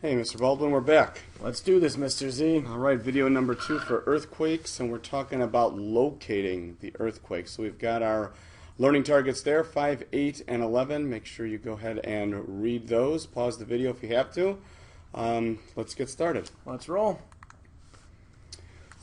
Hey, Mr. Baldwin, we're back. Let's do this, Mr. Z. All right, video number 2 for earthquakes, and we're talking about locating the earthquake. So we've got our learning targets there, 5, 8, and 11. Make sure you go ahead and read those. Pause the video if you have to. Let's get started. Let's roll.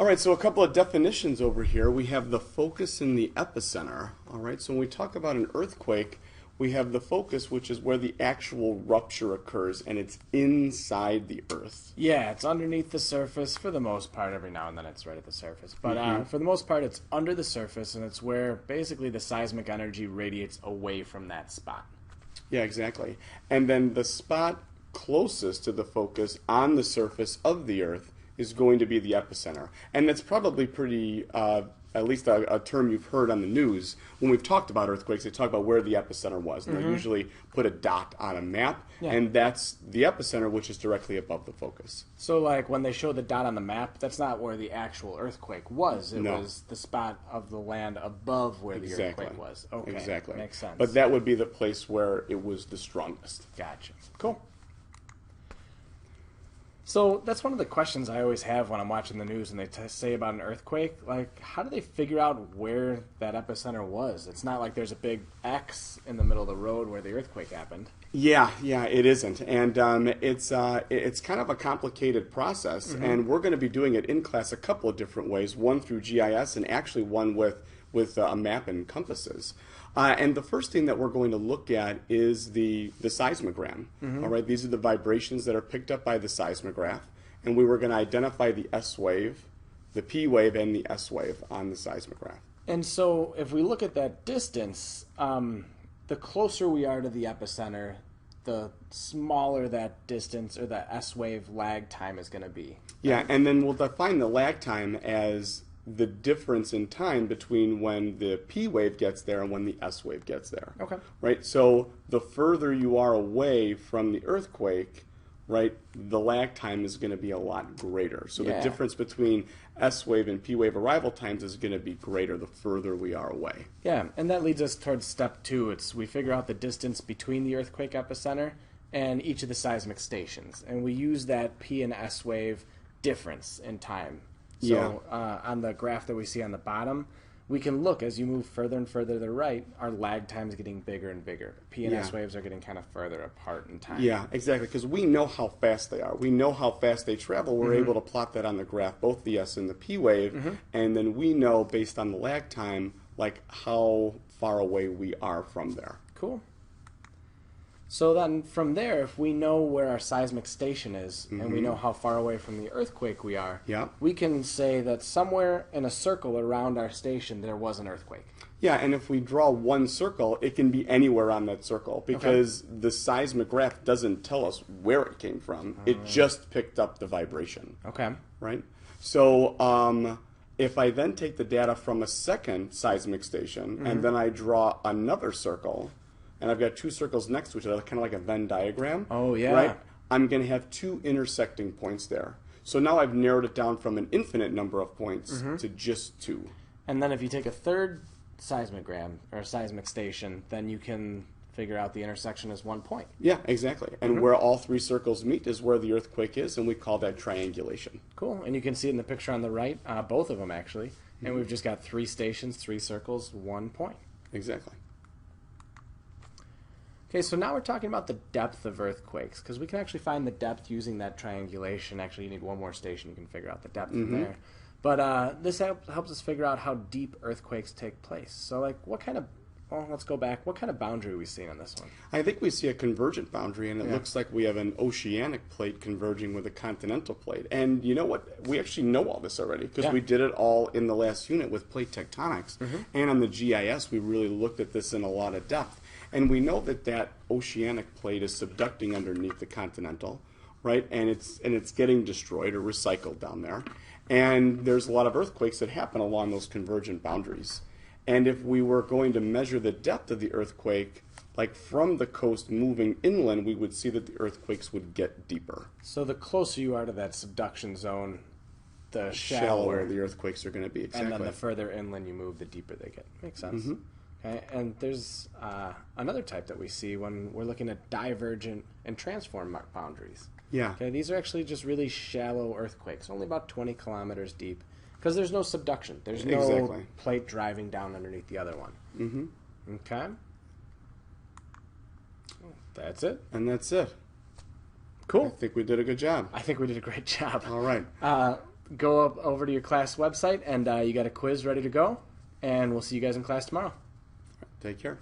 All right, so a couple of definitions over here. We have the focus and the epicenter. All right, so when we talk about an earthquake, we have the focus, which is where the actual rupture occurs, and it's inside the earth. Yeah, it's underneath the surface for the most part. Every now and then it's right at the surface. But for the most part, it's under the surface, and it's where basically the seismic energy radiates away from that spot. Yeah, exactly. And then the spot closest to the focus on the surface of the earth is going to be the epicenter. And that's probably pretty, at least a term you've heard on the news. When we've talked about earthquakes, they talk about where the epicenter was. And they'll usually put a dot on a map, and that's the epicenter, which is directly above the focus. So, like, when they show the dot on the map, that's not where the actual earthquake was. It was the spot of the land above where the earthquake was. Okay, exactly. Makes sense. But that would be the place where it was the strongest. Gotcha. Cool. So that's one of the questions I always have when I'm watching the news and they say about an earthquake. Like, how do they figure out where that epicenter was? It's not like there's a big X in the middle of the road where the earthquake happened. Yeah, it isn't. And it's kind of a complicated process. And we're going to be doing it in class a couple of different ways, one through GIS and actually one with a map and compasses. And the first thing that we're going to look at is the seismogram. All right, these are the vibrations that are picked up by the seismograph, and we were going to identify the S wave, the P wave, and the S wave on the seismograph. And so if we look at that distance, the closer we are to the epicenter, the smaller that distance or the S wave lag time is going to be. Yeah, and then we'll define the lag time as the difference in time between when the P wave gets there and when the S wave gets there. Okay. Right? So the further you are away from the earthquake, right, the lag time is going to be a lot greater. So the difference between S wave and P wave arrival times is going to be greater the further we are away. Yeah, and that leads us towards step 2. We figure out the distance between the earthquake epicenter and each teismic stations. And we use that P and S wave difference in time. So on the graph that we see on the bottom, we can look as you move further and further to the right, our lag time is getting bigger and bigger. P and S waves are getting kind of further apart in time. Yeah, exactly, because we know how fast they are. We know how fast they travel. We're able to plot that on the graph, both the S and the P wave, and then we know, based on the lag time, like how far away we are from there. Cool. So then from there, if we know where our seismic station is and we know how far away from the earthquake we are, we can say that somewhere in a circle around our station there was an earthquake. Yeah, and if we draw one circle, it can be anywhere on that circle because the seismograph doesn't tell us where it came from. It just picked up the vibration. Okay. Right? So if I then take the data from a second seismic station and then I draw another circle, and I've got two circles next to each other, kind of like a Venn diagram. Oh, yeah. Right? I'm going to have two intersecting points there. So now I've narrowed it down from an infinite number of points to just 2. And then if you take a third seismogram or seismic station, then you can figure out the intersection as 1 point. Yeah, exactly. And where all 3 circles meet is where the earthquake is, and we call that triangulation. Cool. And you can see it in the picture on the right, both of them actually. And we've just got 3 stations, 3 circles, 1 point. Exactly. Okay, so now we're talking about the depth of earthquakes, because we can actually find the depth using that triangulation. Actually, you need one more station, you can figure out the depth from there. But this helps us figure out how deep earthquakes take place. So, like, let's go back. What kind of boundary are we seeing on this one? I think we see a convergent boundary, and it looks like we have an oceanic plate converging with a continental plate. And you know what? We actually know all this already, because we did it all in the last unit with plate tectonics. And on the GIS, we really looked at this in a lot of depth. And we know that that oceanic plate is subducting underneath the continental, right? And it's getting destroyed or recycled down there. And there's a lot of earthquakes that happen along those convergent boundaries. And if we were going to measure the depth of the earthquake, like from the coast moving inland, we would see that the earthquakes would get deeper. So the closer you are to that subduction zone, the shallower the earthquakes are going to be. Exactly. And then the further inland you move, the deeper they get. Makes sense. Okay, and there's another type that we see when we're looking at divergent and transform boundaries. Yeah. Okay, these are actually just really shallow earthquakes, only about 20 kilometers deep, because there's no subduction. There's no Exactly. plate driving down underneath the other one. Mm-hmm. Okay. That's it. And that's it. Cool. I think we did a good job. I think we did a great job. All right. Go up over to your class website, and you got a quiz ready to go, and we'll see you guys in class tomorrow. Take care.